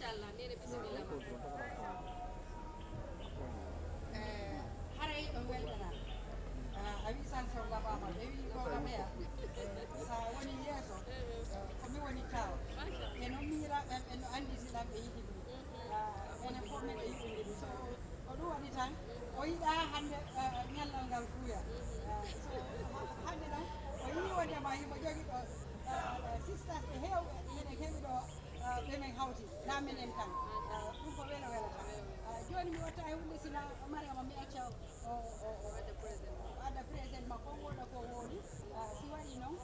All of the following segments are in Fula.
Allah nene bismillah haray on weltana a wi san sorgabama ɓe wi gogam heya sa woni yeeso komi woni taw eno mira eno anditiɗam ɓe yiɗi ɗum enen fof meɗe yiɗidiri so ko ɗum waɗi tan o yiɗa hande ñallal ngal fuuya so hande ɗon o yii wondema himo jogui ɗo sisters e hewɓe ene keeɓi ɗo ɓemen hawti na minen tan ɗum ko welo welo tan joni mi watta e hunde sina mariama mi acca o adda présent makko woɗa ko woɗi si waɗi noon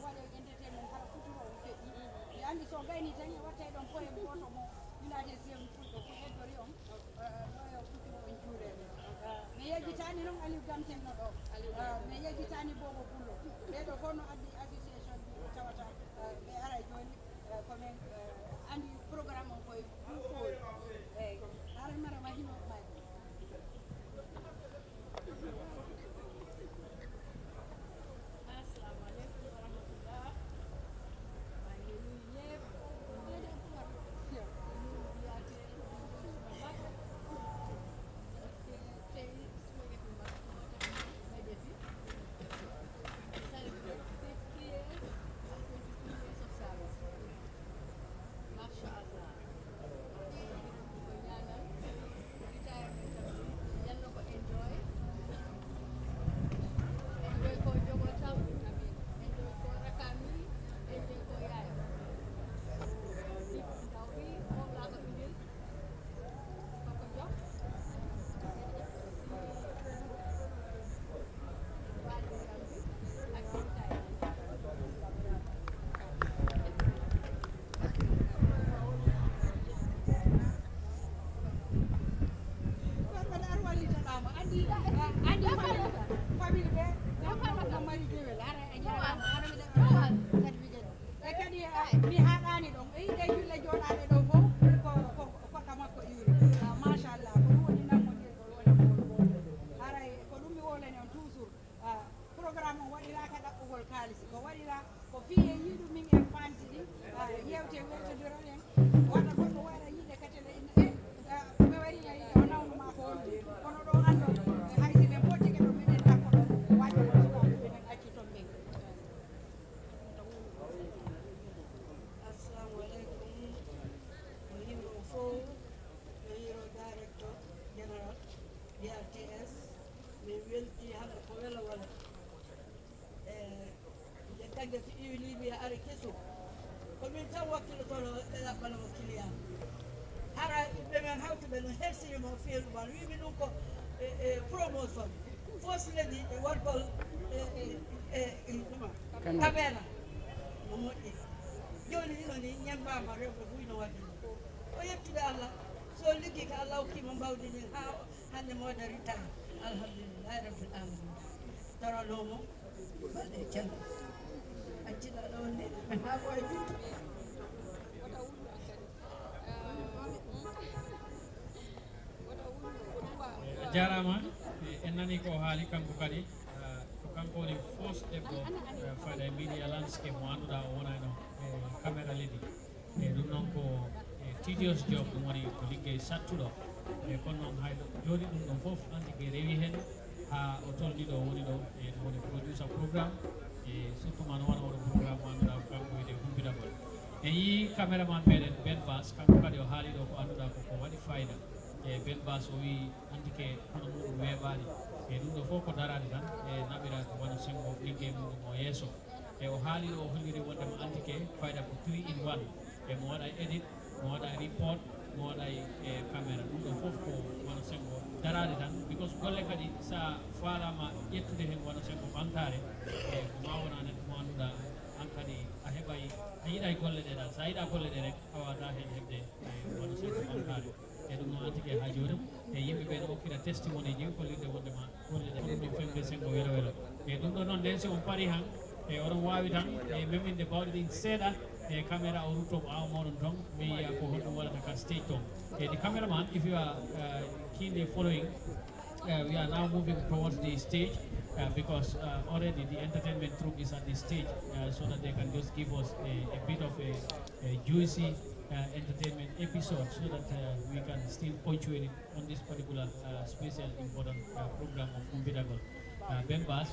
waɗe entertainment kala futuro o feƴƴi mi andi so gayni tan e watte ɗon poye goto mo united siem fulɓe ko heddori on ɗo e futuro on juurede mi yejjitani noon aliou gamtenno ɗo mi yejjitani bobo pullo ɓeɗo fof no addi association ɗi tawata ɓe ara joni komin andi programme on koye ɗufoy eyyi haray marama hino may assalamu aleykum wa rahmatullah maa ngi nuyu ñëpp mbiyate mag tey suma yefu mag moo tax ma defi celebrate 50 years and 22 years of service masha Allah di ko ñaanal retirement am bi yal na ko enjoy ko njabootam enjoy ko rakam yi enjoy ko yaayam nit ndaw bi moom laa ko indil ko ko jox waajuram bi ak kintaay wadde ar wallitaɗama andi famille ɓe no mari jewel ara e jarama hano mi ɗeɓa certificat e kadi mi haɗani ɗon e yiɗe julle joɗaɗe ɗo fof ko fakka makko iwri machallah ko ɗum woni nammodirgol woni haray ko ɗum mi wolani on toujours programme o waɗiraka ɗaɓɓugol kaalisi ko waɗira ko fiye yiɗum min en fantidi yewte weltodiron en waɗa goɗɗo waɗa yiɗe katele mi wari yiɗe o nawnuma ko wonde kono ɗo ando haysi ɓe bottike ɗo minen takko ɗo waɗi sukaɓe ɓenen acci toon ɓen assalamu aleykum o yimɓe o fof ɓe yiro directeur général DRTS min welti hande ko welo welo e tagge to iwliɓe ari kesum komin tan wakkilotono ɓe ɗaɓɓanamo client hara ɓe men hawtuɓe no hersinimo feeru man wimi ɗum ko promotion fosleji e waɗgol ɗuma caméra no moƴƴi joni ino ni ñembama rewɓe fuyno wadde ɗum o yettude Allah so liggi ko Allah hokkima mbawdini ha hande mowɗa ritaya alhamdulillahi rabbil alamin toranomo balɗe cello accida ɗon ni ha koye juttu jarama en nani ko haali kanko kadi ko kanko woni fos debbo faada e media landscape mo annduɗa o wonano e caméra leydi e ɗum noon ko tedious job ɗum woni ko liggey sattuɗo e kono noon hay joni ɗum ɗon foof anti rewi hen ha o tolni ɗo woni ɗo e ɗum woni producer programme e surtout ma no wona oɗo programme mo annduɗa ko kanko wiyete humpitagol en yii caméraman meɗen Ben Bass kanko kadi o haali ɗo ko annduɗa koko waɗi fayida e Ben Bass o wi andike hono muɗum weeɓani e ɗum ɗo fof ko darade tan e naɓirade wona sengo liggey muɗum o yeeso e o haali ɗo o holliri wondema andike fayda ko 3 in 1 e mo waɗa edit mo waɗa report mo waɗa e caméra ɗum ɗo fof ko wona sengo darade tan because golle kadi sa falama ƴettude hen wona sengo ɓantare e ko ma wona neɗɗo mo annduɗa an kadi a heɓay a yiiɗa golle ɗe ɗan sa yiiɗa golle ɗe rek a wawata hen heɓde e wona sengo ɓantare e ɗum noon antike ha joni e yimɓeɓe ne hokkira testimoni ji kollirde wondema golle ɗe ɗum femde sengo welo welo e ɗum ɗo noon nden si on paari han e oɗon wawi tan e meminde bawɗe ɗin seeɗa e caméra o rutto ko awa moɗon ton mi yiya ko honɗum waɗata ka stage ton e the cameraman if you are keenly following we are now moving towards the stage because already the entertainment troupe is at the stage so that they can just give us a bit of a juicy entertainment episode so that we can still punctuate it on this particular special important program of Humpitagol. Bembas,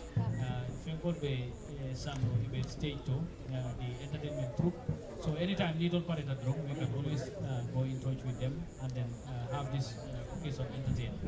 Fenkolbe Samro, Ibe stage to the entertainment troupe. So anytime Little Pareta drum, we can always go in touch with them and then have this occasion entertained.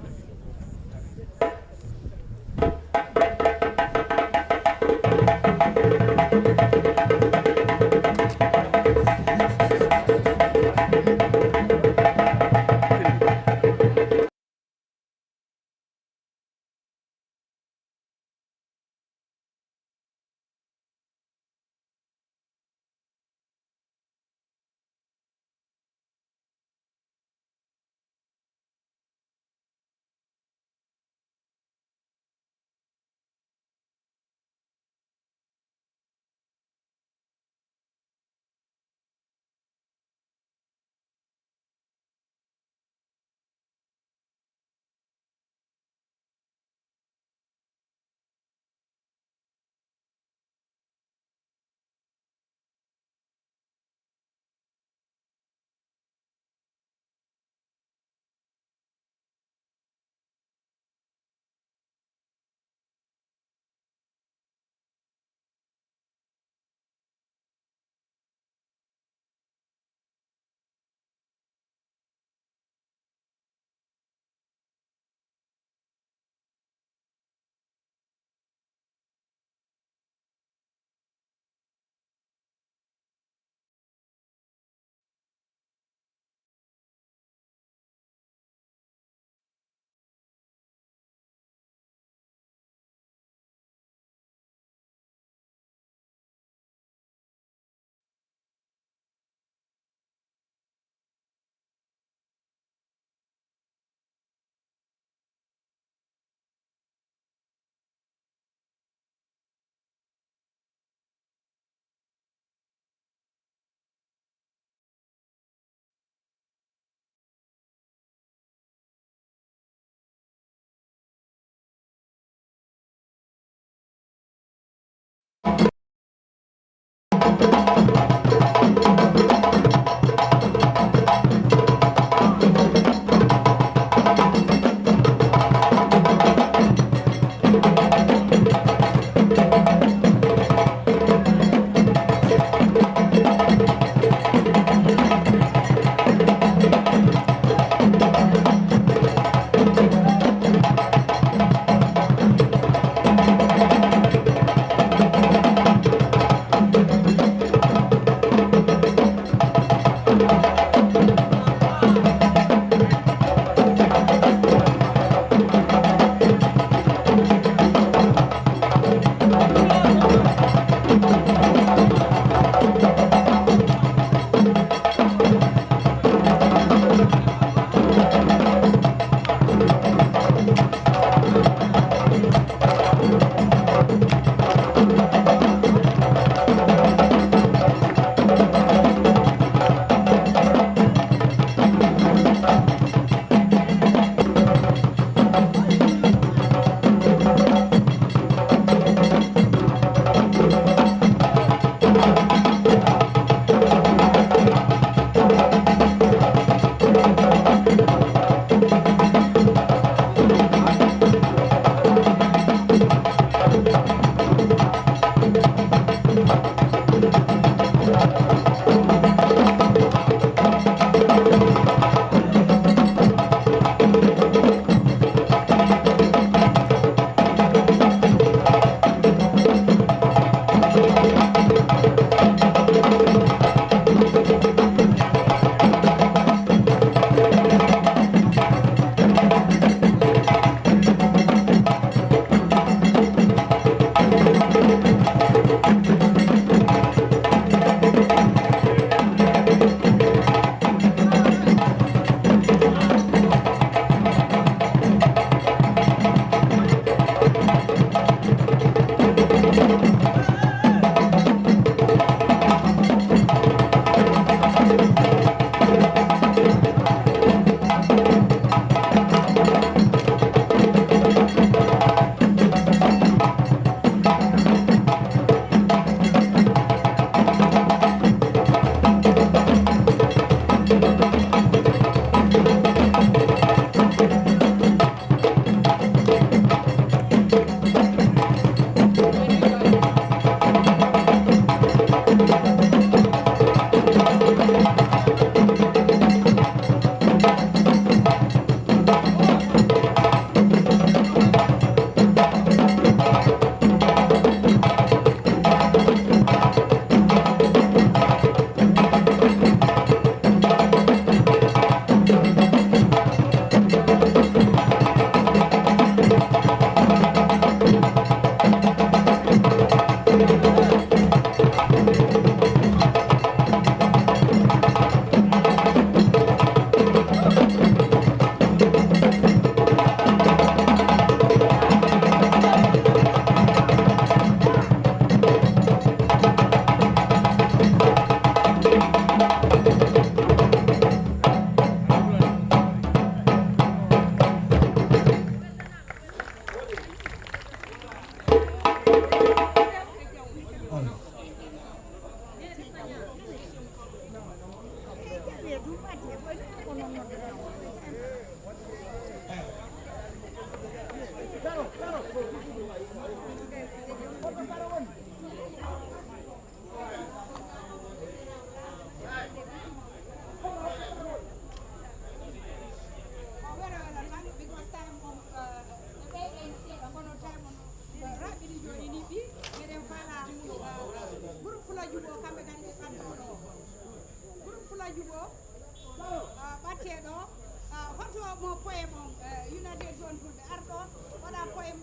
United Zone Fulbe arɗo waɗa poème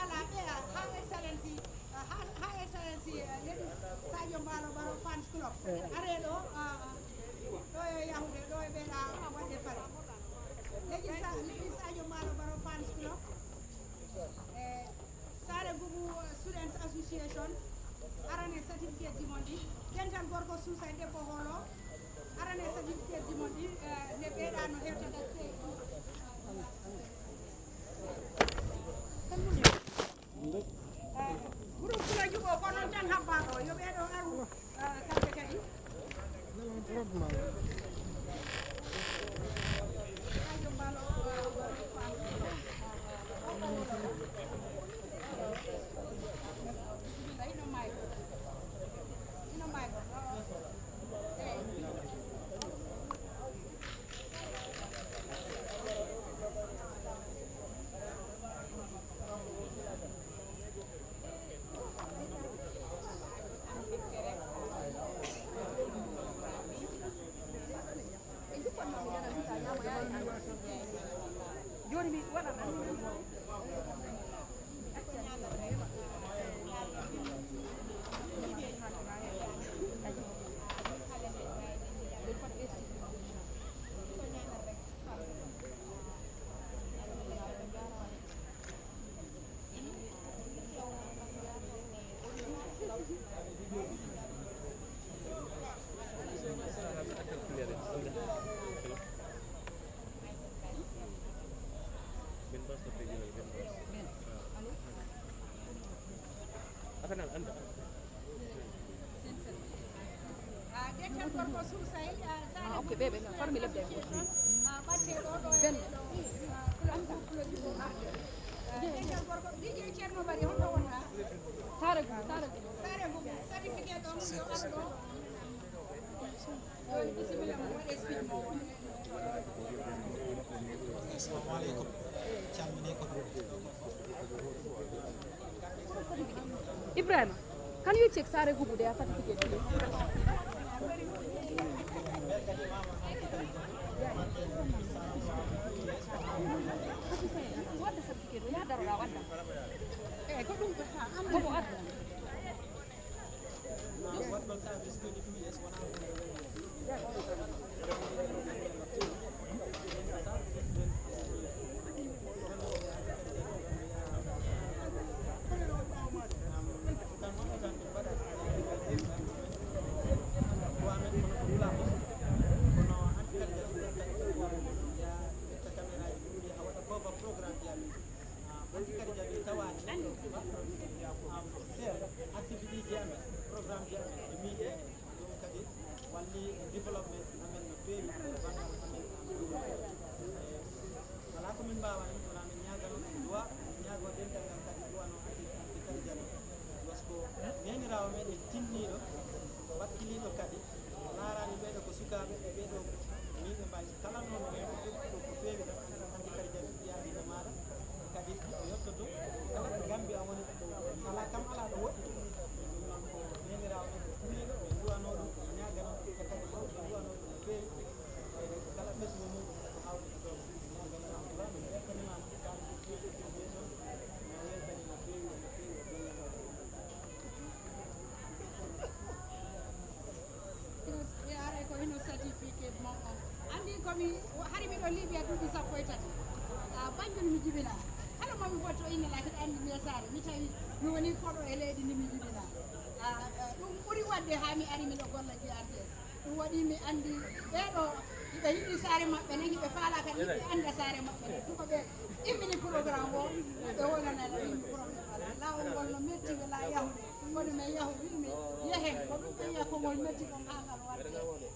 ala ɓeya Her Excellency lady Sadio Mbalo Baro fans club areɗo ɗo yo yahude ɗo e ɓeɗa waɗde pare lady Sadio Mbalo Baro fans club Sare Goubou Students Association arane certificate dimondi dental gorko Sousay debbo holo arane certificate dimondi nde ɓeɗano hewtata groupe fula juɓo ko noon tan habbaɗo yo ɓeɗo aru kamɓe kadi Sadio Mbalo Okay, baby, fammi le belle. Ibrahim, can you check Sare Goubou their certificate, please? What the certificate? We had a what? Eh, go do what?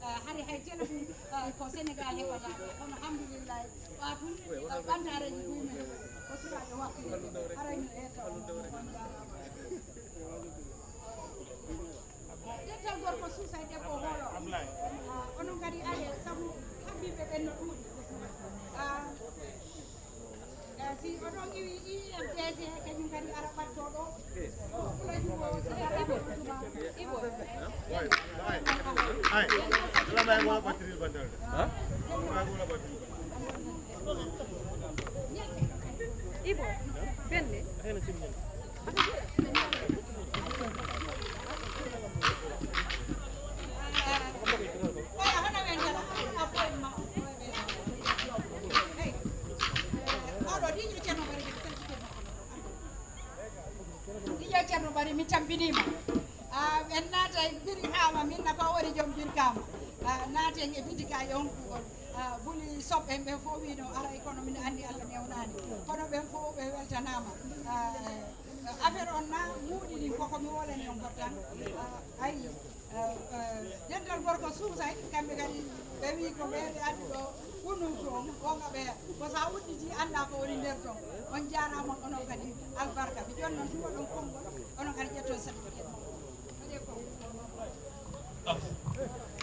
hari hay jela ko Sénégal he wala kono alhamdulillah wa tun bandare ni dum ko suka e wakti ara ni eta detta gorko susa debbo holo onon kadi ale sabu habibe ben tuudi si onon iwi IMTC kañum kadi ara batto ɗo kula jugo ibo ibo benne Cerno bari mi tampinima en naata e biri hama min na ko wari joom jirkama naate e bidika yonkugol buli soɓɓe ɓe fof wino ara kono min andi Allah newnani kono ɓen fof ɓe weltanama affaire on na muuɗi ɗin koko mi wolani on gortan ayi dental gorko suusay kamɓe kadi ɓe wi ko ɓeɓe addi ɗo ɓunnumtu on wonga ɓeya ko sa udditi anda ko woni nder ton on jarama onon kadi albarka mi joni noon tuwa ɗon konngol onon kadi ƴetton certificat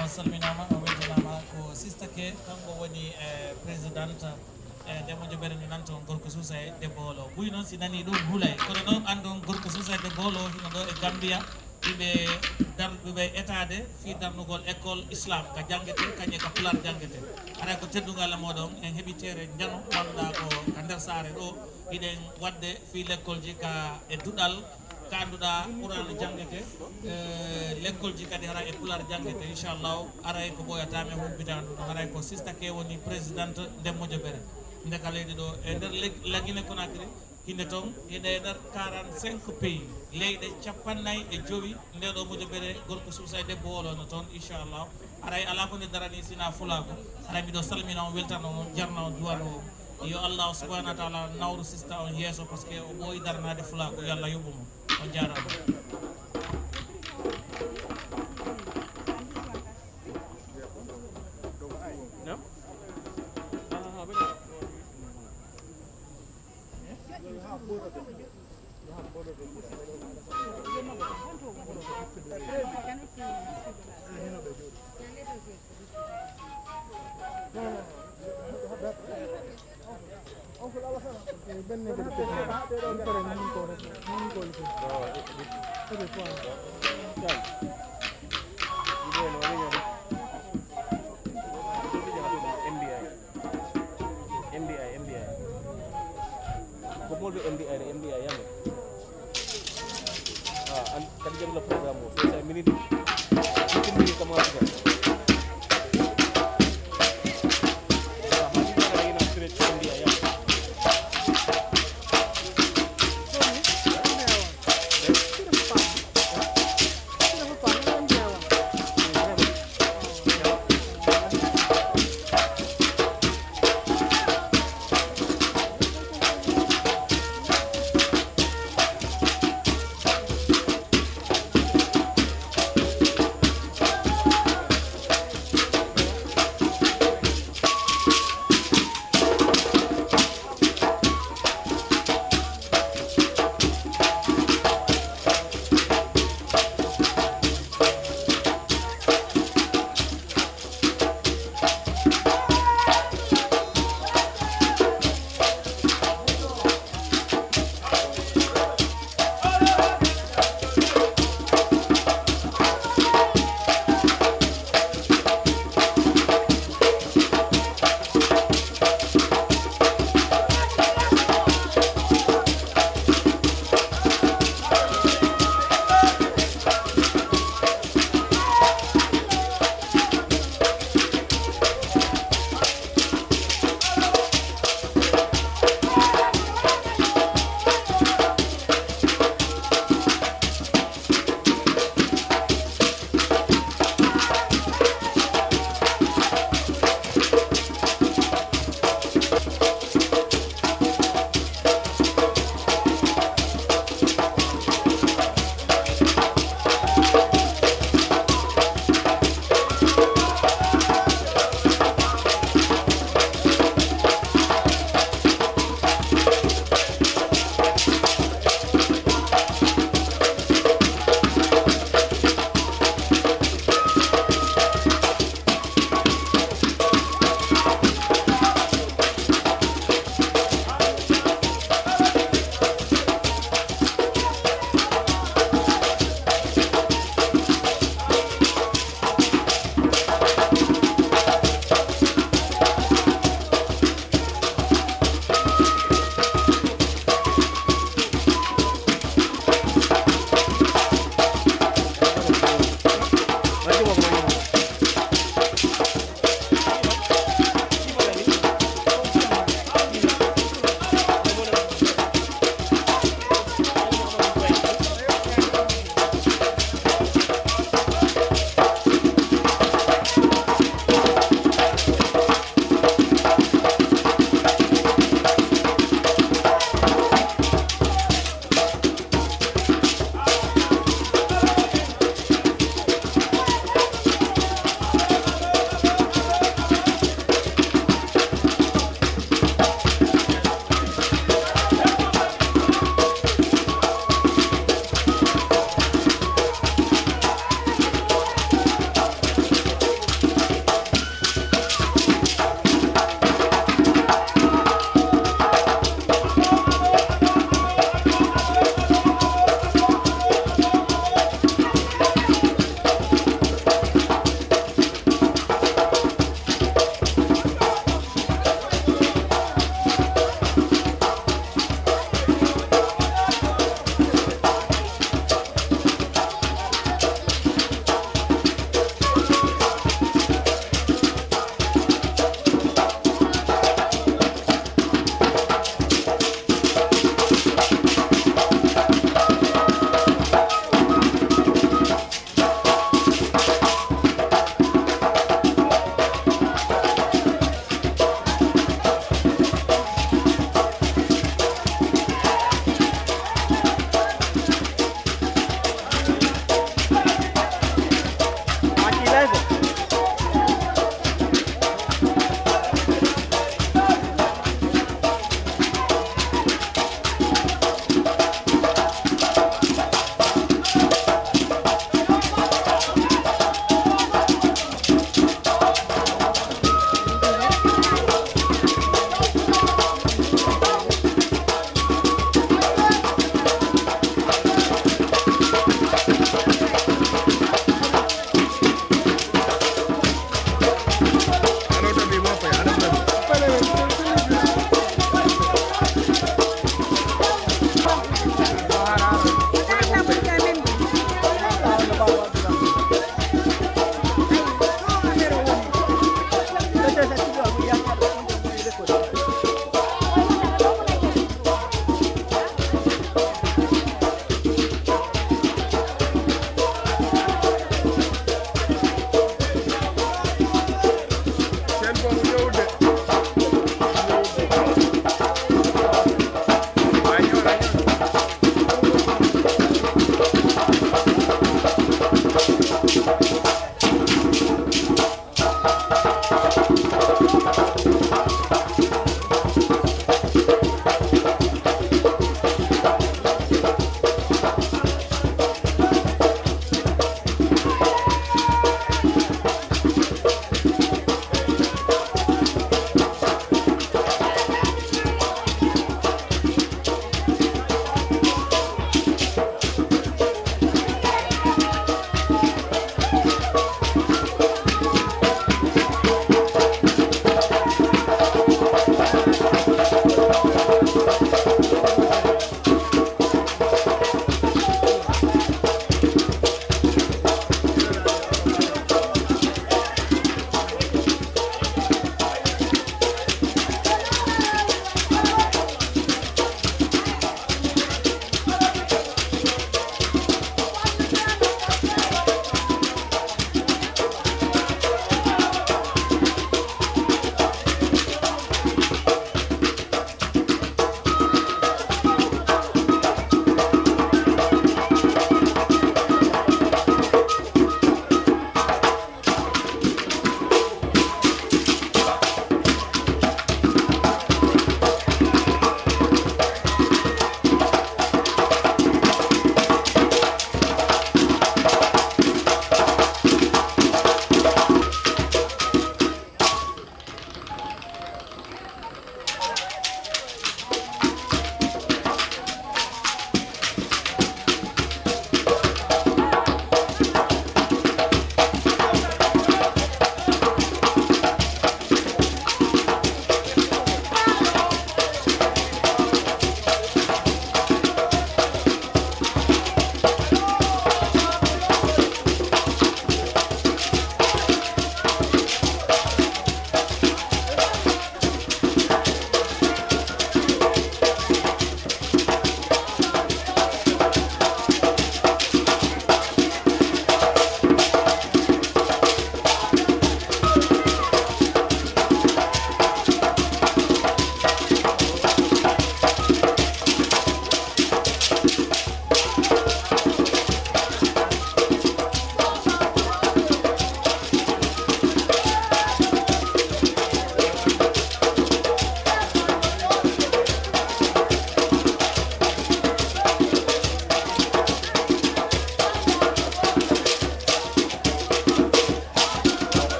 on salminama on weltanama ko sista ke kanko woni présidente debbo joɓere nde nanto gorko suusa e debbowolo ɓuy noon si nani ɗum huulay kono noon andon gorko suusa e debbowolo hino ɗo e Gambia ɓiɓe darɓeɓe etade fi darnugol école islam ka jangguete kañe ka pular jangguete aɗa ko teddugal e moɗon en heeɓitere jano wanduɗa ko ka nder saare ɗo hiɗen wadde fi l'école ji ka e duɗal ka anduɗa qur'an jangguete l'école ji kadi hara e pular jangguete inchallahu aray ko ɓoyatame humpitande ɗum haray ko sista ke woni présidente Demmo Joɓere ndeka leydi ɗo e nder Guinée Conakry hinde toon ine e nder 45 pays leyɗe 50 nde ɗo Mo Joɓere gorko suusa e debbo wolono toon inchallahu aray ala ko nde darani sina fulako aray mbiɗo salmina on weltano on jarna on duwano o yo Allah subhanahu wa taala nawru sista on yeeso par ce que o ɓooyi daranade fulako yo Allah yoɓumo on jarama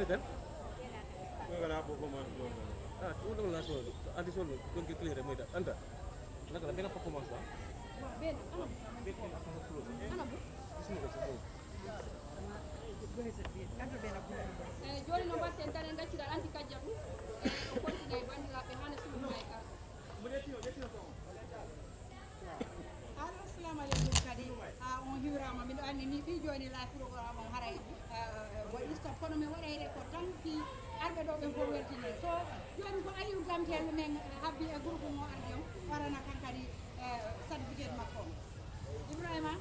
kan? Ngana performance lo. Ah, udah lah so. Anti solo kon ke clear mo ida. Anda. Naka la bena performance ba? Ben, ana. Ben apa solo. Ana bu. Ismo ko so. Joni no batten tan en gaccira anti kajjatu e o continue bandiraɓe hane sumu mayka assalamu aleykum kadi on hiwrama miɗo anndi ni fi joni la programme o haray waɗi stop kono mi waɗayde ko tan fi arɓe ɗo ɓe fof weltine so joni ko aliou gamtel men habbi e groupe mo ardi on warana kan kadi certificate makko on ibrahima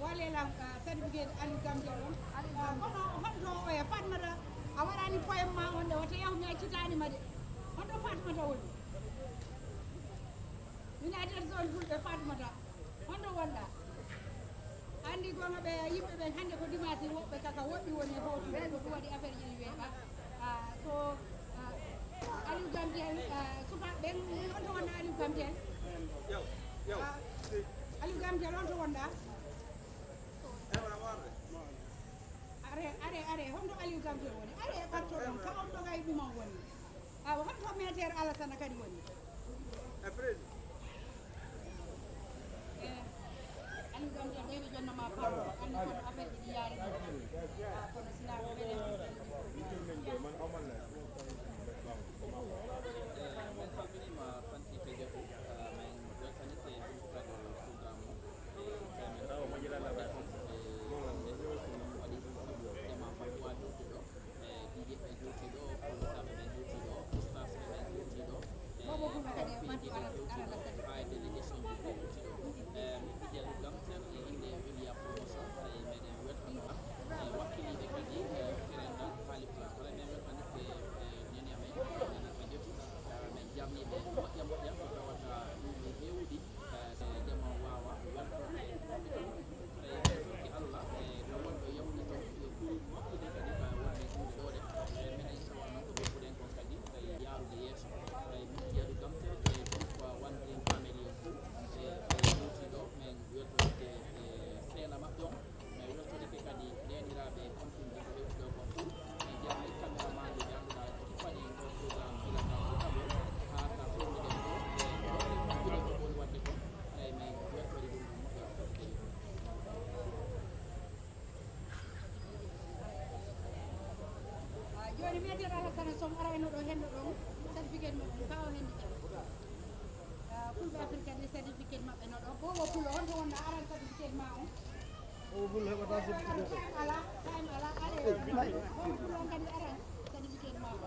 walela certificate aliou gamtel on kono honto oya fatmata a waɗani poème ma on ɗe wata yahmi accitanima de honto fatmata woni United Zone Fulbe Fatmata hondo wonɗa andi gonga ɓe yimɓe ɓen hannde ko dimanche woɓɓe kaka woɗɗi woni e howtude ko ɗum waɗi affaire ji ɗi weeɓa so Aliou Gamtel sukaɓe ɓen honto wonɗa Aliou Gamtel Aliou Gamtel honto wonɗa are honto Aliou Gamtel woni are e ɓarto ɗon ka on ɗogay ɗuman woni honto métaire Alassane kadi woni Aliou Gamtel ɓeyɓe jonnoma parlo andi kono affaire ji ɗi yaari kono sina ko meɗen min salminima fanti KADDIJATOU min weltanike humpitagol programme o jamin waɗi ema fatwa jottiɗo dijeɓe jottiɗo kontaɓe ɓe jottiɗo ustaf ɓe jottiɗo ha délégation ji ɓe jottiɗo min Aliou Gamtel e inde William promotion e meɗen weltanoma wakkiliɓe kadi firendal haali place wala min weltanike neni amen ɓe joti min jamniɓe moƴƴa moƴƴa ko tawata ɗumɓe hewɗi jama wawa weltorde toki Allah e no wonɗo yawni to yo ɓuri moƴƴude kadi ka wonɓe suuɗe ɗoɗe minen tawanno ko ɓesguɗen kon kadi yaarude yeeso min Aliou Gamtel e donc one dream family o fou jootiɗo min weltorike seela maɓɓe on min weltorike kadi neniraɓe kontinɗe ko hewtiɗo kon fou min jarni caméraman ɓe ganduɗa tippani o programme ilata futagol ha ka fewniɗen ɗo ɓuɗe ko ɓoli wadde kon eyi min weltori ɗum moƴƴo fofde joni métaire Alassane Sow arayno ɗo henno ɗon certificate muɗum ka o henni jam Fulbe africaine e certificate maɓɓe no ɗo bowo pulo honto wonɗa aran certificate ma on ala are bowo pulo on kadi aran certificate ma on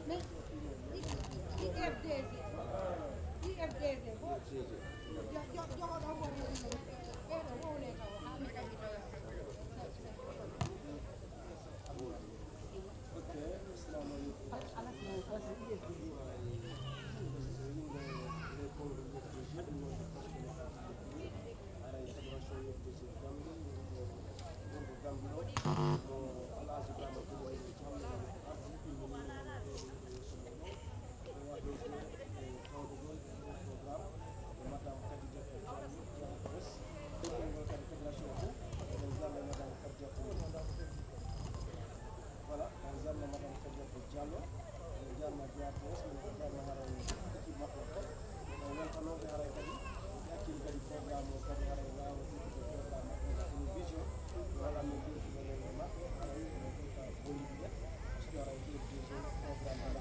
mais IFDG jogoɗo woni ɓeɗo wowle taw ha mi ɗaɓɓitoyo Voilà, on a madame KADDIJATOU Jallow, on a directrice, on a haray équipe makko ko on weltanoɓe haray kadi yakkil kadi programme o kadi haray wawa ƴettude programme makko télévision wala min ɓeytuɗoɗen e makko haray no ɓeyta boliɓe so haray télévision programme ala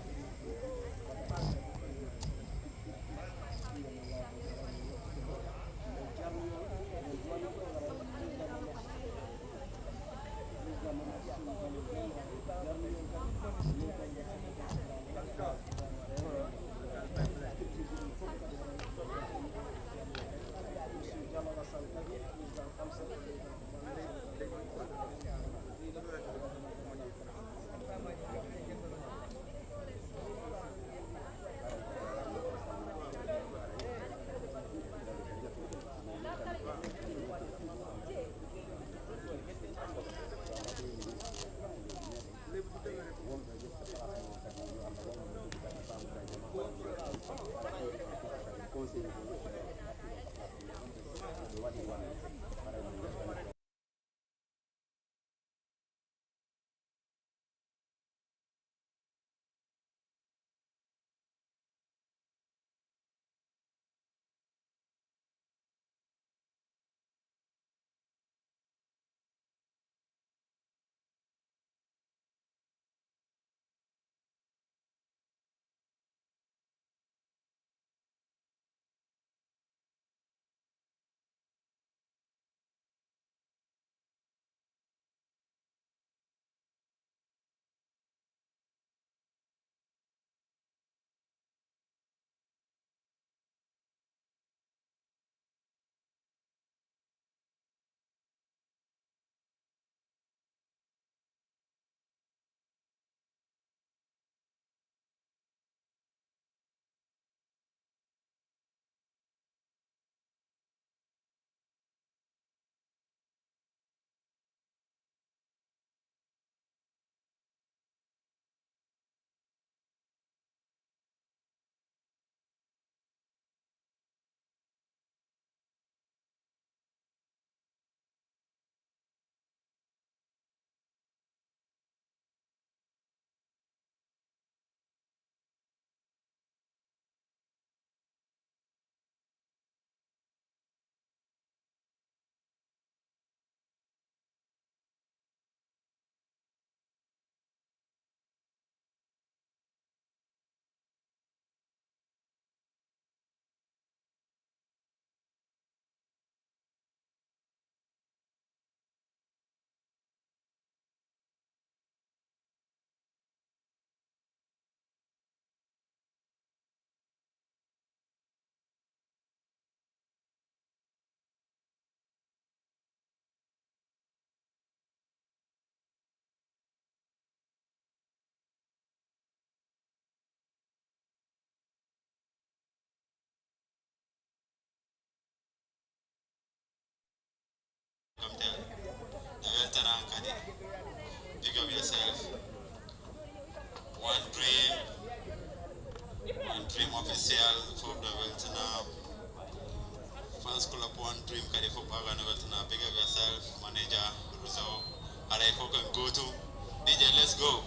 team official for the Weltana fans club one dream kadi for Bagana Weltana. Big up yourself, manager Ruzo. Alright, can go to DJ. Let's go.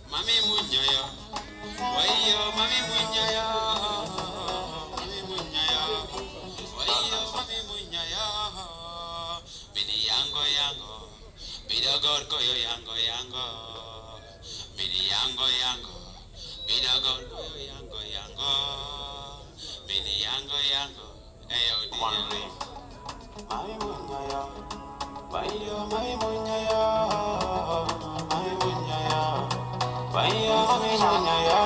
Mami Munyoyo, wayo Mami Munyoyo, Mami Munyoyo, wayo Mami Munyoyo, mini yango yango, bidogor koyo yango yango, mini yango yango, bidogor koyo yango yango, mini yango yango, ayo DJ. Mami Munyoyo, wayo Mami Munyoyo, Mami Munyoyo. Vaya mami muñaya,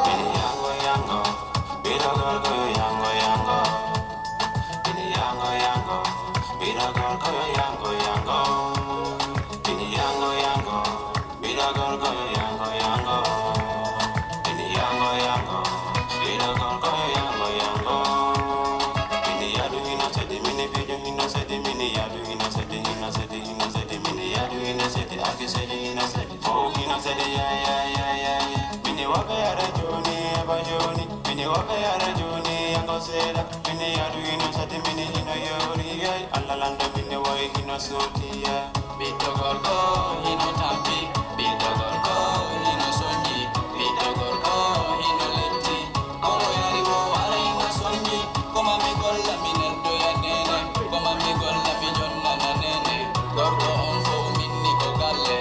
bini yango yango, bidogor koyo yango yango, bini yango yango, bidogor koyo yango yango, bini yango yango, bidogor koyo yango yango, bini yango yango, bidogor koyo yango yango, bini yadu hina sedi mini video hina sedi mini yadu hina sedi mini yadu hina sedi aki sedi hina sedi. Mini waka yara joni, eba joni. Mini waka yara joni, yango seda. Mini yadu ino sati, mini hino yori. Alla landa mini wai hino soti ya. Bito gorgo, hino tampi. Bito gorgo, hino sonji. Bito gorgo, hino leti. Koro yari wo wara hino sonji. Koma mi golla minendo ya nene. Koma mi golla mi jonna na nene. Gorgo onfo minni ko galle.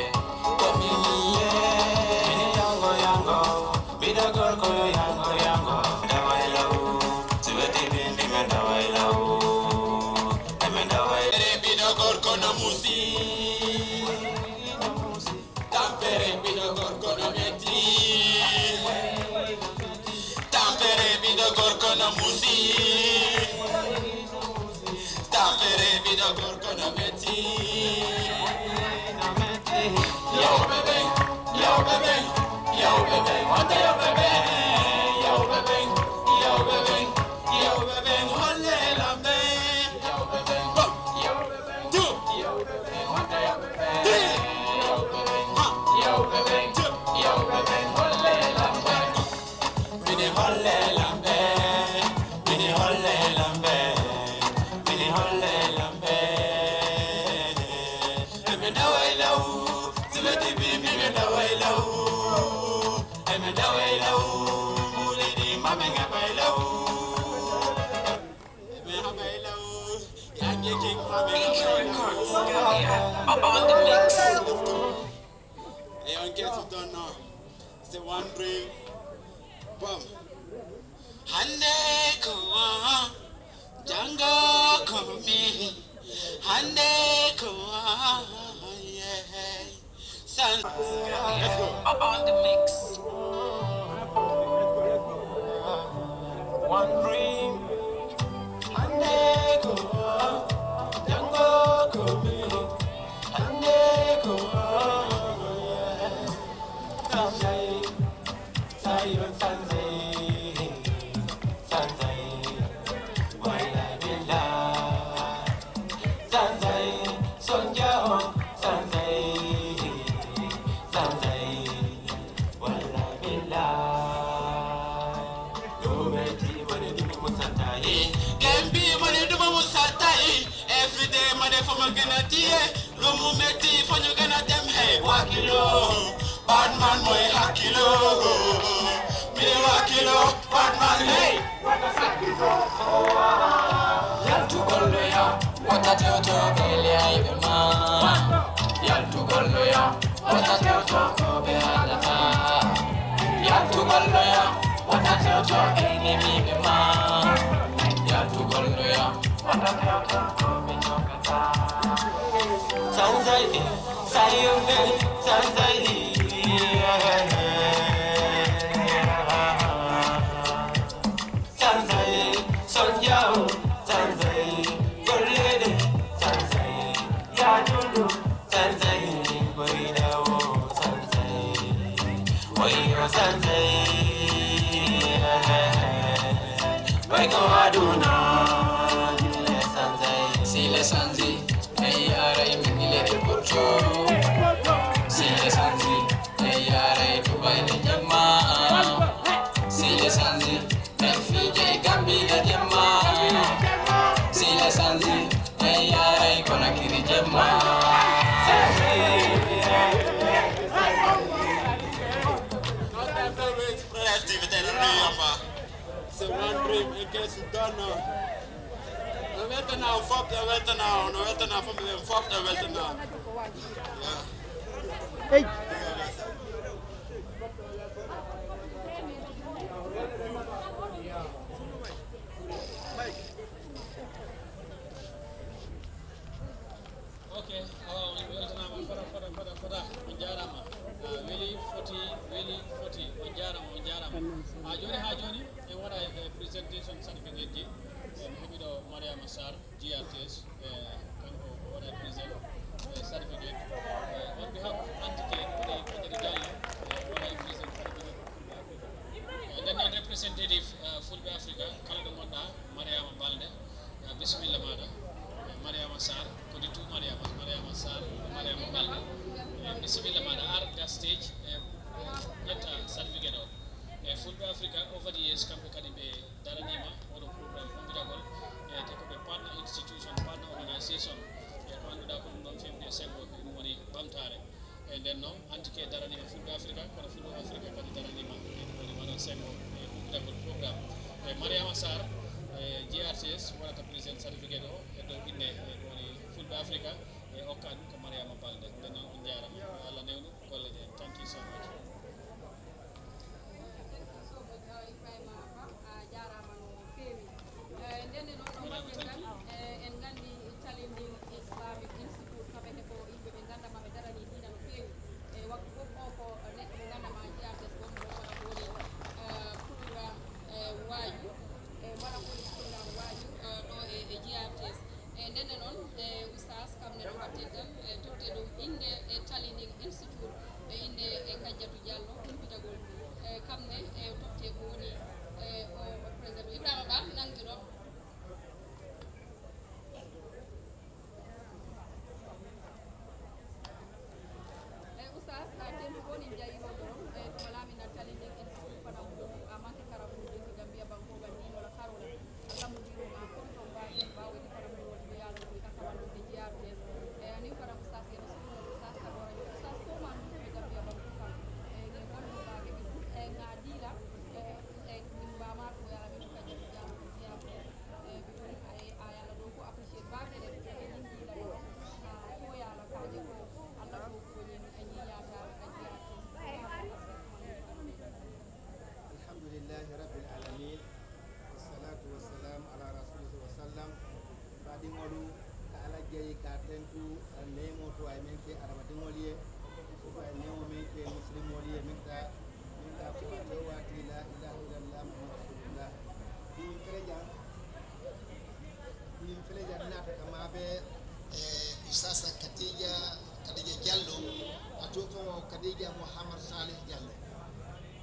Bidogor koyo yango yango, dawailau, subeti bindi me dawailau, eme dawailau. Bidogor kono musi, tampere bidogor kono meti, tampere bidogor kono musi, tampere bidogor kono meti. Yo bebe, yo bebe. Yo bebe, what the yo bebe, yo bebe, yo bebe, yo bebe, holle lambe, yo bebe, yo bebe, yo bebe, what the yo bebe, yo bebe, yo bebe, yo bebe, holle lambe, mini holle lambe, mini holle lambe, mini holle lambe, me dawai lau, zibeti bi me dawai lau. Up on the mix. Hey, in case you don't know, it's the one dream. Boom. Hande ko, jango ko mi. Hande ko, yeah. Let's go. Up on the mix. One dream. Hande ko, jango ko mi. Hande ko, yeah. Sanjay, Sayon Sanjay, Sanjay, Wala Bila, Sanjay, Sonjao, Sanjay, Sanjay, Wala Bila. Lumeti money do musatai, Gembi money do musatai. Every day money for my gonna tie. Lumeti for you gonna them hey wakilo. Bad man boy hakilo. Me wakilo, bad man hey. Yal to gollo ya, what a toto kele aibe ma. Yal to gollo ya, what a toto kobe halata. Yal to gollo ya, what a toto enemy be ma. Yal to gollo ya, what a toto kobe chokata. Sanjay, Sayumbe, Sanjay. Sanjay, Sonjao, Sanjay, Golede, Sanjay, Yadulu, Sanjay, Boydao, Sanjay, Wayo Sanjay, Wago Aduna, Sanjay, Sile Sanji, choro Sile sanzi Eyare Dubai ni jama Sile sanzi FJ Gambi ni jama Sile sanzi Eyare Konakiri jama C'est one dream in case you don't know. We weten nou, fuck de wetten nou. We weten nou, fuck de wetten nou. Ja. Hey. Okay, fada jarama weli foti on jarama joni e wara presentation certificate ji en hebido Mariama Sarr GRTS kanko wara present certificate on behalf of entity Kaddijatou Jallow wara present certificate then non representative Fulbe Africa kala do gonda Mariama Balde bismillah mada Mariama Sarr ko di tu Mariama Sarr Mariama Balde bismillah mada arga stage yetta certificate o Fulbe Africa over the years kambe kadi be daranima odo program humpitagol te ko be partner institution partner organization ko anduda ko non femde sengo dum woni bamtare and then no antike daranima Fulbe Africa ko Fulbe Africa kadi daranima dum woni wona sengo humpitagol program Mariama Sarr GRTS wonata present certificate o e do inde woni Fulbe Africa e okkan ko Mariama Balde den non on jarama Allah newnu golle de thank you so much KADDIJATOU JALLOW HUMPITAGOL kamne totte ko woni o président Ibrahima Ba nangiro oustaz tem woni jayiro do to lamina challenging institute fana ko amante karamu de Gambia banko gandi wala karola lamu diro ma ko to ba en ba woni karamu woni yalla ko takawalo de jiartes ani fana oustaz en oustaz ka wara oustaz ko man Gambia banko ngadila ba ma ko yalla mi KADDIJATOU Jallow ayala do ko appreciate ba de ni dila ko yalla ka je ko Allah ko ni ani yata alhamdulillahi rabbil alamin wassalatu wassalamu ala rasulillah wasallam badi modu ka ala jeyi ka tentu nemo to ay menke arama dingoliye ko ay nemo menke muslimoliye minta ko tawati la ilaha illallah muhammadur rasulullah din feleja nata kama be usasa Kaddijatou Jallow atoko Kadija Muhammad Salih Jallow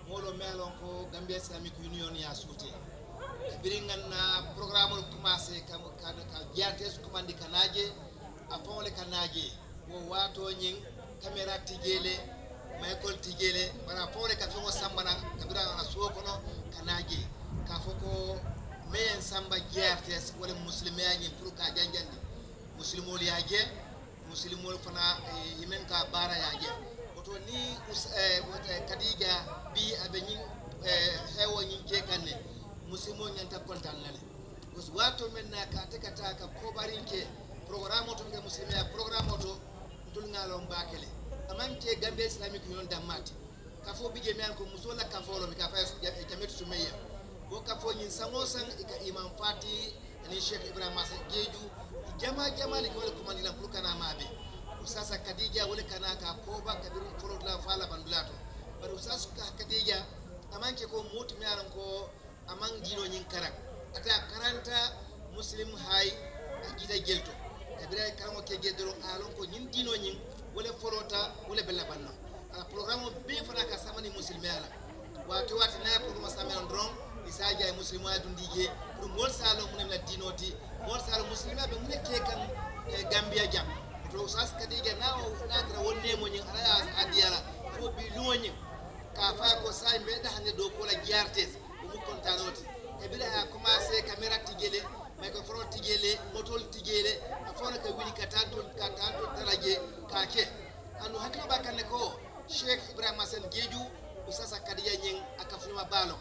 molo melon ko Gambia Islamic Union ya suute biringanna programme commencé kam ka jiates commandi kanaje afole kanaje wo wato nyin caméra tijele Michael tijele bara fole ka fo sambana kabira na sokono kanaje ka foko men samba jiates wala muslimiyaji pour ka janjandi muslimol yaje muslimol fana yimen ka bara yaje oto ni Kadija bi abe nyin hewo nyin kekanne muslimo nyanta kontan nale us wato menna ka tekata ka ko barinke programme to nge muslimiya programme to dul ngalo mbakele amanke Gambia Islamic Union damati ka fo bije men ko musola ka folo mi ka fa jametu sumeya bo ka fo nyin sangosan ka imam fati ni Sheikh Ibrahim Masa Jeju jama li ko ko mandila pour kana mabe usasa Kadija wala kana ka ko ba kabir folo la fala bandulato bar usasa Kadija amanke ko mutu mi aran ko amang dino nyin karak ata karanta muslim hay akita gelto kabira kango ke gedoro alon ko nyin dino nyin wala folota wala bella banna ala programme be fana ka samani muslimi ala wato na programme samen dron isaja muslimo adun dije pour mol salo mun la dinoti mol salo muslima be mun ke kan Gambia jam to to sas kadija nawo nakra wonde mo nyin araya adiyala fo bi luwonyin ka fa ko say mbeda hande do ko la giartes mu kontanoti e bida a commencé caméra tigele microphone tigele motol tigele afona ka wili katanto daraje kake anu hakilo bakane ko Sheikh Ibrahim Hassan Jeju usasa kadija nyin akafuma balo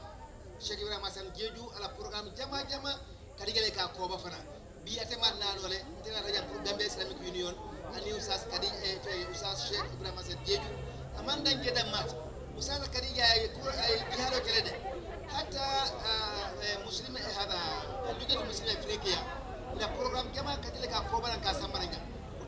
Sheikh Ibrahim Hassan Jeju ala programme jama kadija le ka ko ba fana bi atema nanole tena raja pour Gambia Islamic Union ani usas kadija usas Sheikh Ibrahim Hassan Jeju amanda ngeda mat usas kadija ay jihalo kelede hatta muslim hada lugat muslim afriqiya la programme jama kadile ka ko banan ka samaranga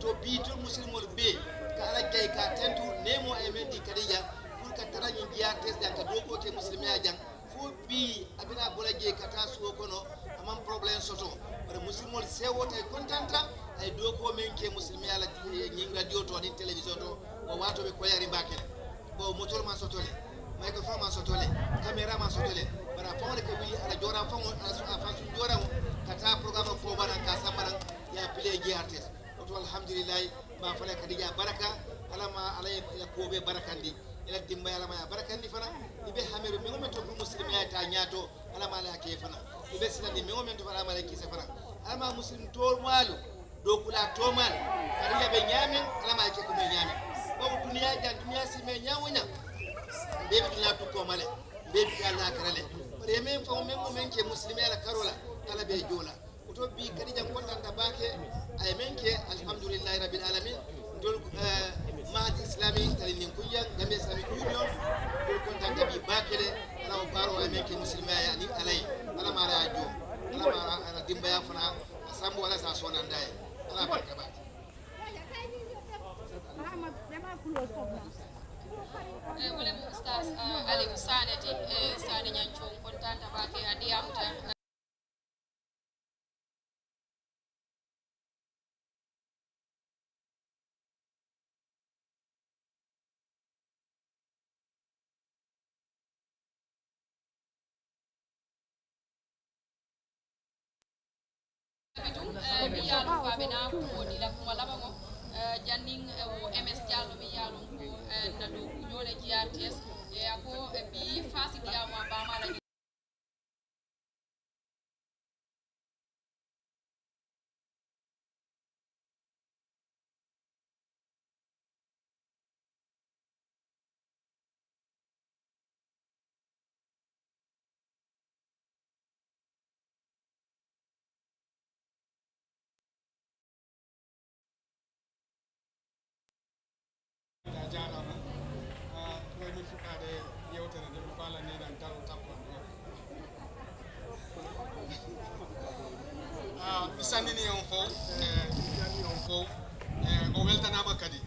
to bi to muslimol be ka ala gay ka tentu nemo ay mendi kadija pour ka tarani jiya tesda ka doko ke muslimiya jang fo bi abina bola je kata suwo kono amam problème soto bare muslimol sewote contenta ay doko men ke muslimiya la ngi radio to ni télévision to o wato be ko yari bakene bo motor ma sotole microphone ma sotole caméra ma sotole bara fawle ko wi ala jora fawo ala fasu jora kata programme ko bana ka samaran ya play GRTS to alhamdulillah ma fala kadija baraka alama alay ya ko be barakandi ila dimba alama ya barakandi fana ibe hamiru mi ngomento ko muslim ya ta nyato alama ala ke fana ibe sinani mi ngomento fana alama ki se fana alama muslim to malu do kula to mal kadija be nyamin alama ke ko be nyamin bawo duniya jan duniya si me nyawonya be duniya to ko male be Allah karale bare men fa men ke muslim ya la karola ala be jola to bi kadija kontanta bake ay menke alhamdulillah rabbil alamin dol mahdi islami talinin kuyan gambe islamic union dol kontanta bi bakele ala baro ay menke muslima yani alay ala mara ajo ala mara ala dimba ya fana sambo wala sa sona ndai ala barka ba wala mo ustaz ali usanati sani nyancho kontanta bake adiamuta mi yaalum ko ɓena woni la ko laɓango jannin o ms diallo mi yaalum ko nadu ñole GRTS e ako bi fasidiyama bamala jarama woni fukade yewtere nde fala nenan taw tappon mi sannini on fof mi on fof o weltanama kadi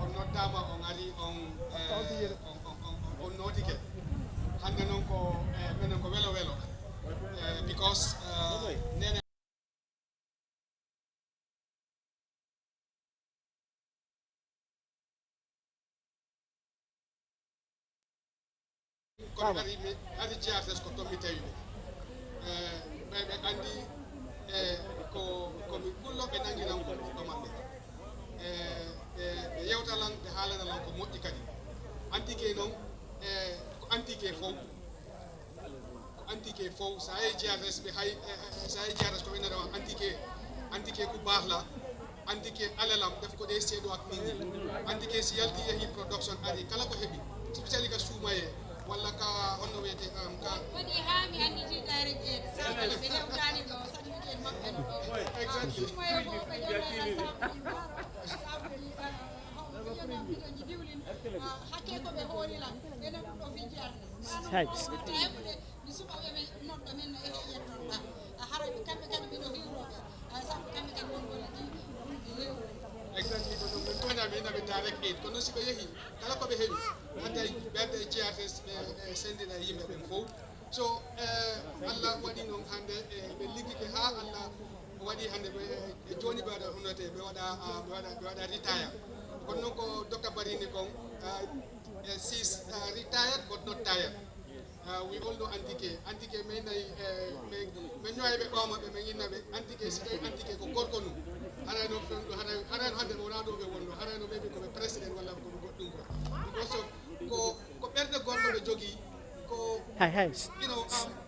on noddama on ari on notike hande noon ko minen ko welo welo because nene kono ari GRTS ko tommi tawiɓe ɓeɓe andi komi kulloɓe nanginan ko ɗo maɓɓe ɓe yewtalan ɓe haalanalan ko moƴƴi kadi antike noon ko antike fof sa yi GRTS ɓe hay sa yi GRTS ko winata antike ko bahla antike alalam def ko ɗe seeɗo ak nini antike si yalti yeehi production ari kala ko heeɓi spéciali ka suumaye walla ka honno wiyete ka woni ha mi anditi tare jeeɗe samal ɓe hewtani ɗo saɗiɗen maɓɓe no ɗo sumoye bo ɓe joɗɗa bidoji diwlin hakke koɓe hoolilan ɓenen ɗum ɗo fi jarde hewde mi suɓaɓe ɓe noɗɗo men no ehe yettoɗa haray kamɓe kadi ɓeɗo hiwroɓe sabu kamɓe kadi won golleji hewre exactly ko ɗum min toñami inaɓe direct aid kono siko yeehi kala koɓe heeɓi ɓe adda GRTS ɓe sendina yimɓe ɓen fof so Allah waɗi noon hande ɓe liggike ha Allah waɗi hande ɓe joni ɓe waɗa hunnote ɓe waɗa retire kono noon ko docteur Barini kon sis retired but not tired we all know antike men nayi men ñoyaɓe ɓawmaɓe men innaɓe antike si tawi antike ko gorko num haray no ɗo ɓe wonno harano maybe koɓe président walla koɓe goɗɗum ko because of ko ɓerde gonɗo ɓe jogii ko you know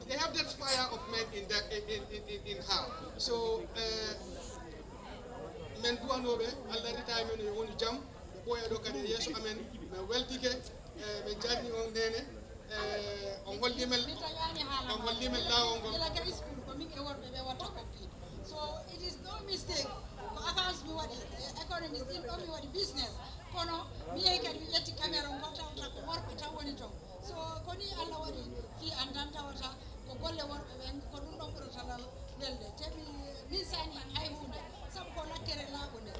they have that fire of men in that in her so men duwanoɓe allah rita men yo woni jaam ɓe ɓooya ɗo kadi yeeso amen min weltike ɓe jarni on ndene on hollimel laawol ngol so it is no mistake ko accounts mi waɗi economist ɗin ɗo mi waɗi business kono mi yehi kadi mi ƴetti caméra ngo tawta ko worɓe tan woni toon so ko ni allah waɗi fi an tan tawata ko golle worɓe ɓen ko ɗum ɗon ɓurata lal welde te min sani hen hay hunde sabu ko lakkere laaɓunde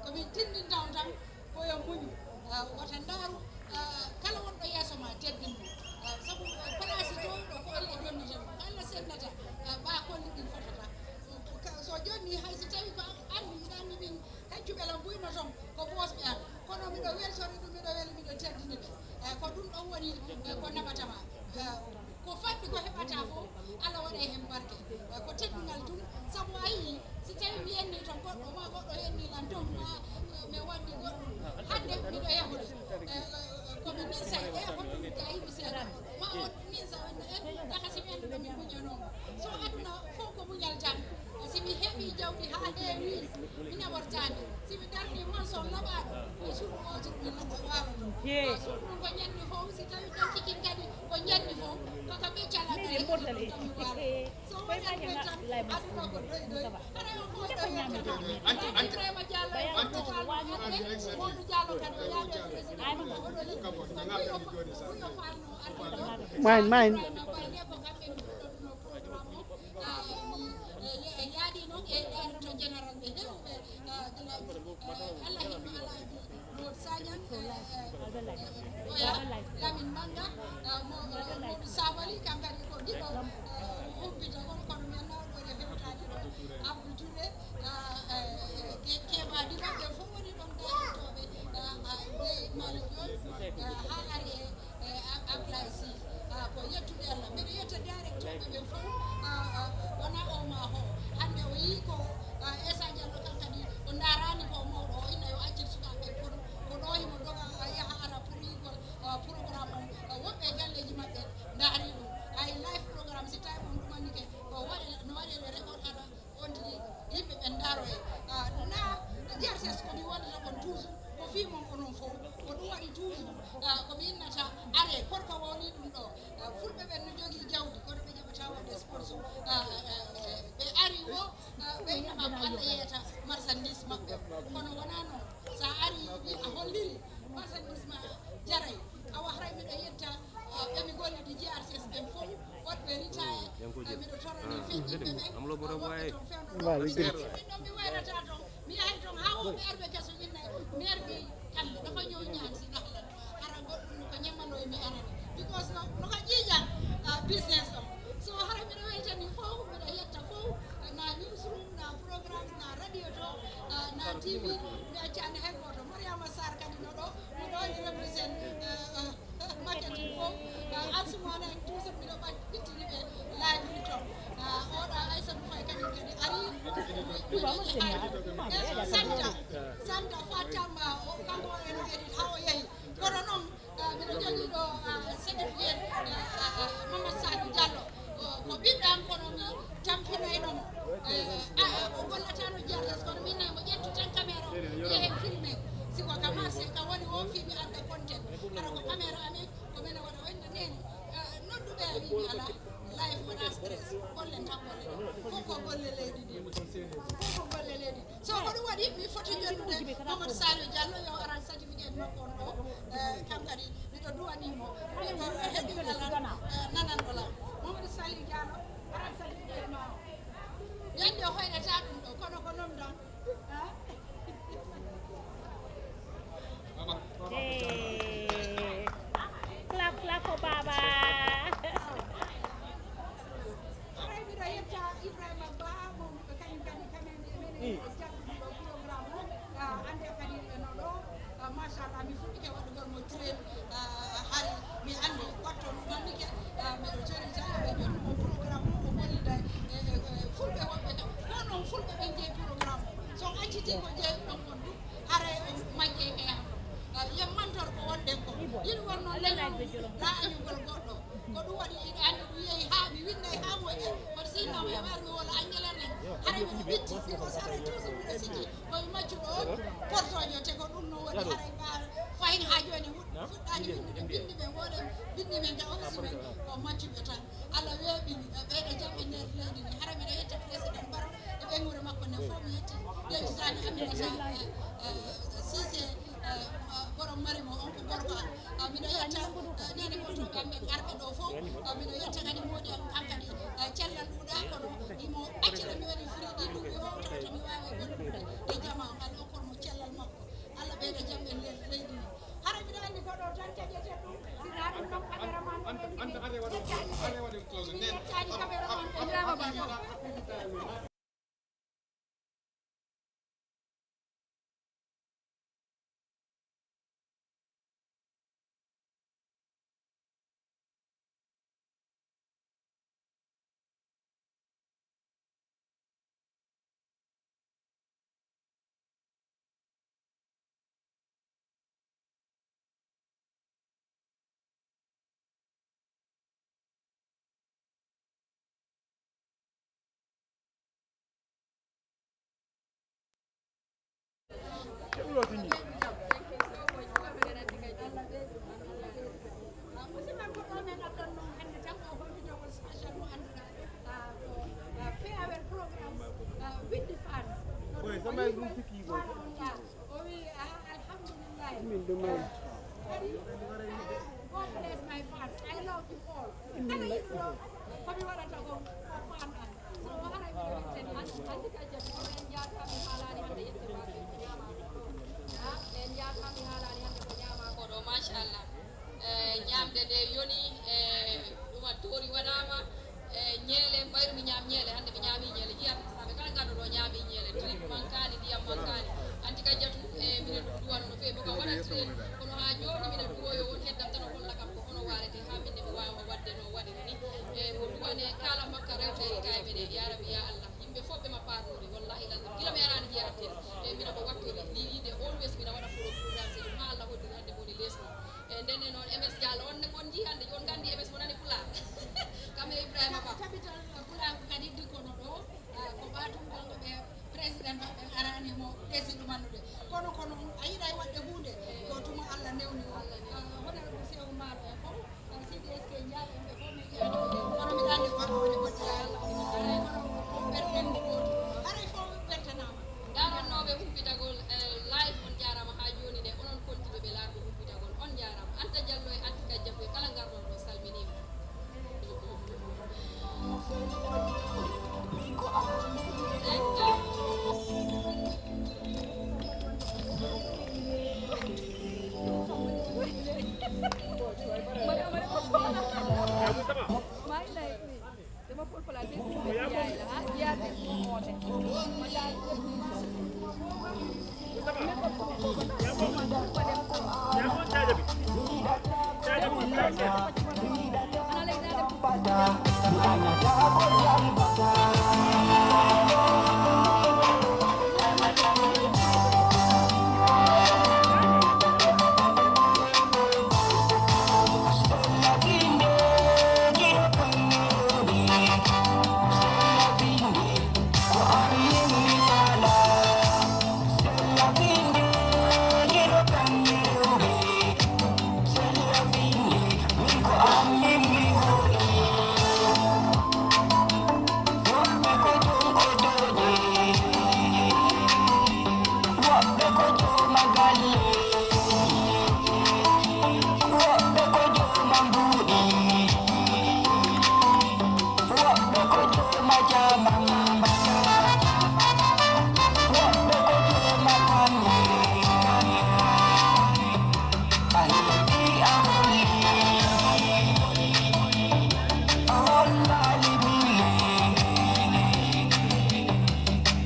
komin tindintaw tan koyo muñu wata ndaaru kala wonɗo yeeso ma teddin mo sabu place to ɗo ko allah jonnata ɗum allah sennata ɓa kolli ɗin fotata so jonni hay so tawi ko anndi miɗanni min heccuɓe lam buyno toon ko bosɓe an kono miɗo weltori ɗum miɗo weli miɗo teddiniɓe ko ɗum ɗon woni ko naɓatama ko faɗɗi ko heɓata fof allah waɗa hen barke ko teddungal tun sabu a yii si tawi mi yenni toon goɗɗo ma goɗɗo yenni lan toon mi wandi goɗɗum hande miɗo yahude komi nisa ko ɗum a yimi seeɗa ma o nisa taka simi anduɗo mi muñanomo so aduna fof ko muñal tan simi heeɓi jawdi ha heewi mi naɓortande simi darni man son laɓaɗo e suuɗu otur mi wawa ɗum suuɗu ɗum ko ñanni fof si tawi ɗankikin kadi ko ñanni fof koko ɓe calakare komi wawa so waɗanɓe tan aduna ko doy doy haɗa o fof ɗoyirtama diallo wonu diallo kadi o yaade président oɗo yi oyo falno ardiɗo mine bayde ko kamɓe mi fuɗɗoɗuno programme o yaadi noon e ɗareto général ɓe hewɓe allah hinno alaji mawd sañan oya lamin manga moɗo sabali kam kadi ko ɗiɗo humpitagol kono mi annawɗo e hewtade ɗo abdou touré keɓadi maɓɓe fof woni ɗon daretoɓe ɓe malik yon ha ari e ablay sy ko yettude allah mbiɗa yetta daretoɓe ɓe fof wona o ma ho hande o yii ko esa diallo kan kadi o darani ko mawɗo o inna yo accir sukaɓe pour ko ɗo himo doga yaha ara pour yigol programme o woɓɓe galleji maɓɓe daari ɗum hay life programme si tawi on ɗumannike ko waɗe no waɗele record ara on tigi yimɓe ɓen daaro e na DRCS komi wallata kon toujours ko fimon onon fof ko ɗum waɗi toujours komi innata are korko woni ɗum ɗo fulɓe ɓen no jogii jawdi kono ɓe jaɓata wadde sponsor ɓe ari o ɓe innama ko allah yeyata marchandise maɓɓe kono wona noon sa ari wi a holliri marchandise ma jaray a wahray miɗo yetta ɓemi gollidi DRCS ɓen fof woɗɓe ritaye miɗo torani feƴƴiɓe ɓen min ɗon mi wayrata toon mi yahay toon ha woɓɓe arɓe keso innayi mi ardi kamɓe dafa ñow ñaan si nahlan hara goɗɗum ko ñammano mi anani because noko ƴiiƴan business o so hara miɗo weltani fof miɗo yetta fof na newsroom na programme na radio to na tv mi accani hay goto mariama sar kadi no ɗo miɗo waɗi représent marketing fof alsumana en toujours miɗo ɓittiniɓe library to oɗo aissatou fay kadi kadi ari santa fatamba kanko eno edit ha o yeehi kono noon miɗo jogui ɗo certificat mamadou sadou diallo ko ɓiɗɗam kono mi tampinaynomo o gollatano jardes kono min nayi mo ƴettu tan caméra o yehen filmé siko ka marché ka woni o fiimi adda content ara ko caméra amen ko mine waɗa wayno nene nodduɓe a wimi ala life wona stress gollen tan golle ɗo fof ko golle leydi ndi fof ko golle leydi so ko ɗum waɗi mi foti jonnude mamadou salio diallo yo aran certificat makko on ɗo kam kadi miɗo duwanimo miɗo heɗiɗalan nananɗo lam mamadou salio diallo aran certificat ma o mi andi o hoynata ɗum ɗo kono ko noon tan clap clap for baba miɗo yetta ibrahima ba mom kañum kadi kamen minen jabɓuɗo programme o ande kadi no ɗo machallah mi fuɗɗike waɗugol mo train hari mi andi watto mannike miɗo jorita ɓe jonnumo programme o o gollida fulɓe woɓɓe kam ko noon fulɓe ɓen jeeyi programme o so acciti yiɗi wonno la añugol goɗɗo ko ɗum waɗi yiɗi andi ɗum yeehi haa mi winda e haa moƴƴe kono sinnama e warmi walla aññelen en hara miɗo ɓitti ɗiko sara toujours miɗo sikki komi maccuɗo on portojo te ko ɗum no waɗi hara mbawa fayin ha joni fuɗɗani windude bindi men woɗen bindi men ga office men ko maccuɓe tan Allah weeɓini ɓeyɗo jam e nder leydi ndi hara miɗo yetta président Baro e ɓeŋŋude makko nde fof mi yetti ɗewitani Aminata Cissé borom marimo on ko gorko am miɗo yetta nene gotoɓe am ɓe arɓe ɗo fof miɗo yetta kadi moodi am kankadi cellal ɗuuɗa kono imo accila mi waɗi firi ɗi ɗuuɓi wowtaw to mi wawi gollude e jama ngal o kono mo cellal makko Allah ɓeyda jam e nder leydi ndi hara mbiɗa andi goɗo tan jaƴete ɗum sina ɗum kam caméraman yettani caméraman musidɗan ko ɗon en addan noon hannde tan o hollitogol spécial mo annduɗa ko PAWL programme widdi fan o wi alhamdulillah God bless my fans I love you all kala yiɗɗo komi waɗata ko fan an so hara miɗo witteni andi ka jati en jatami haalani hannde yettimaki ñama en jatami haalani hannde ko ñama koɗo machallah ñamde nde yoni ɗuma tori waɗama ñeele ɓayru mi ñaam ñeele hannde mi ñaami ñeele jiyat saɓe kala gandu ɗo ñaami ñeele drip mankani ndiyam mankani anti ka jatu mine duwano no fewi boko waɗa train kono ha joni mine duwoyo won heddam tan o holla kam ko hono warete ha minne mi wawa wadde no waɗiri ni mo duwane kala makka rewta e tawi mine ya rabbi ya Allah yimɓe fof ɓe ma parnori wallahi lazim gila mi arani jiyartes mina ko wattiri ni yide always mina waɗa folo programme seɗi ma Allah hoddiri hande moni lesmo ndenne noon MS Diallo on jii hande on gandi MS mo nani Pulaar kam e Ibrahima Ba capital Pulaar kadi dikono ɗo ko ɓatumgal ɗo ɓe président maɓɓe arani mo ɗesi ɗumannude kono kono a yiɗa e waɗde hunde ko tuma Allah newni honorable Sew Maɗo e fof CDSK Ndiaye en ɓe fof mi ƴeeɗo kono mbiɗa andi kono woni waddi aray kono ɓerɗendi goto aray fof weltanama darannoɓe humpitagol live on jarama ha joni nde onon kontiɓe ɓe larɓe humpitagol on jarama Anta Diallo e Anti Kadiatou e kala garɗon ɗo salminima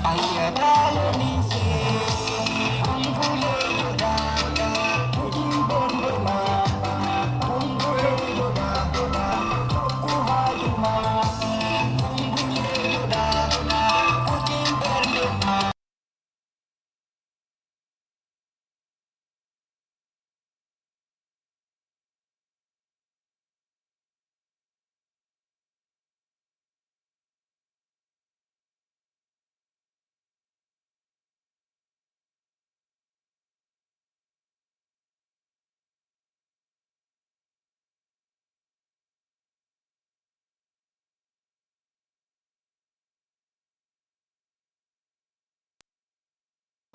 Ayah dah ni se, ampulah jodoh.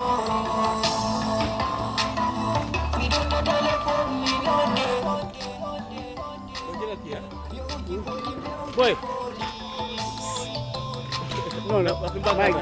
Boy. No, no, Mike.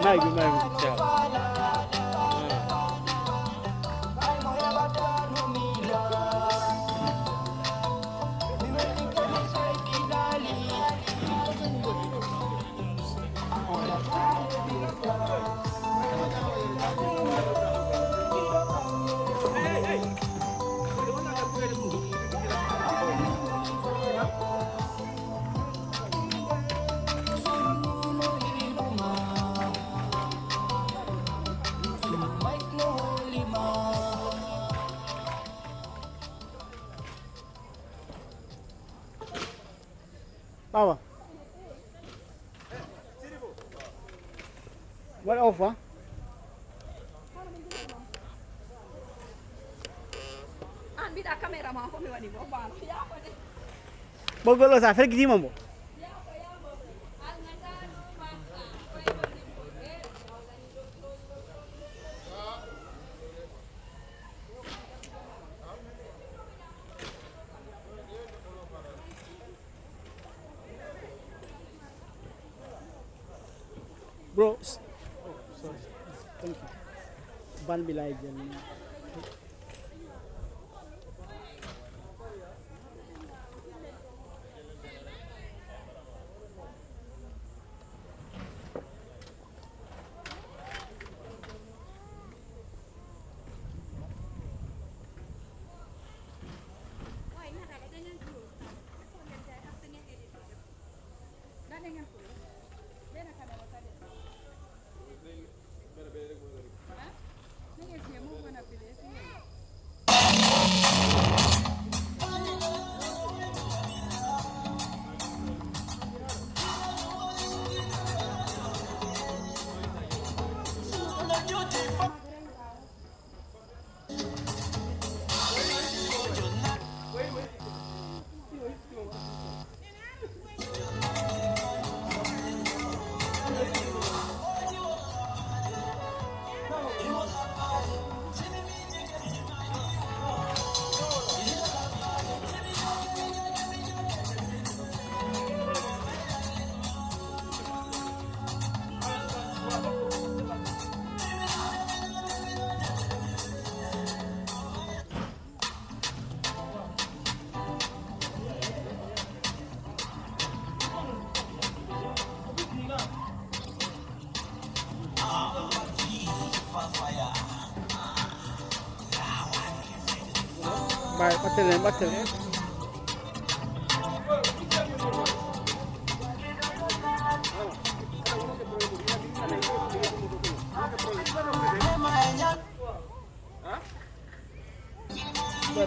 Power. What offer? Bogolo sa fer gidi mambo. Bro, oh, sorry. Thank you. Ban bilay dyan. Bye, batal.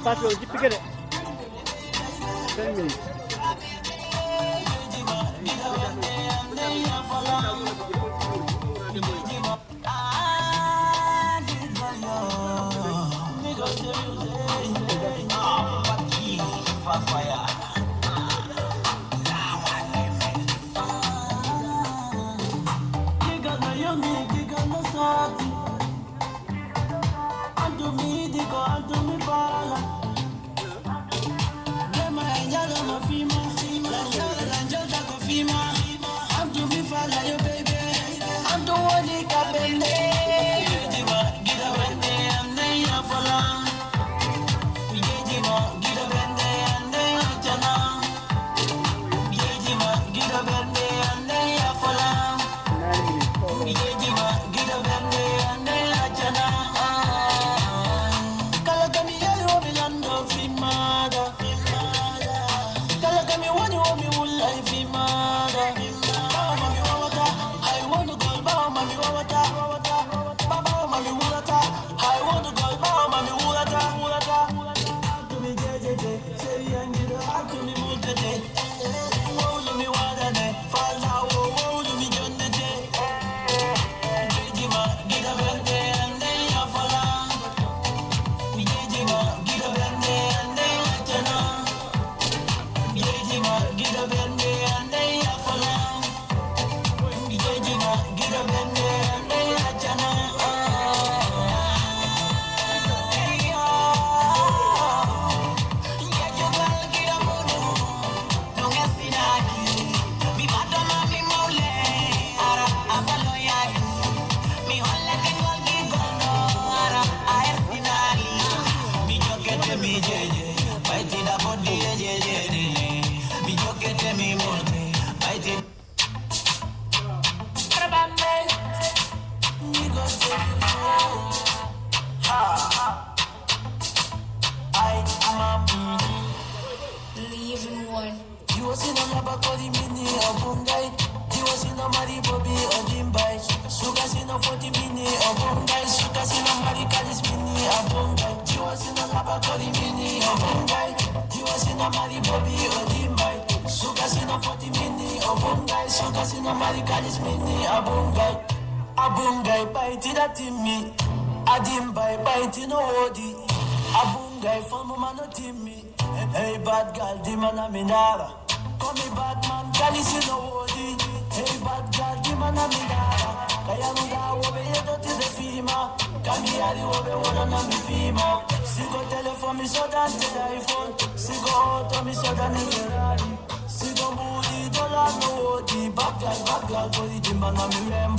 Pass your jeep ticket. 10 minutes. tori mini obungai. You was in a mari bobby or dimbai. Sugar in a 40 mini obungai. Sugar in a mari kalis mini abungai. Abungai bite that in me. Adimbai bite no odi. Abungai for mano timmy. Hey bad girl, dimana minara. Call me bad man, kalis no odi. Hey bad girl, dimana minara. Kaya muda wobe yedo ti the fima. Kami ari wobe wana na mi fima. Sigo telephone mi soda te iPhone. Sigo auto mi soda ne Ferrari. Sigo booty dollar no odi. Bad girl, go di dimana mi rem.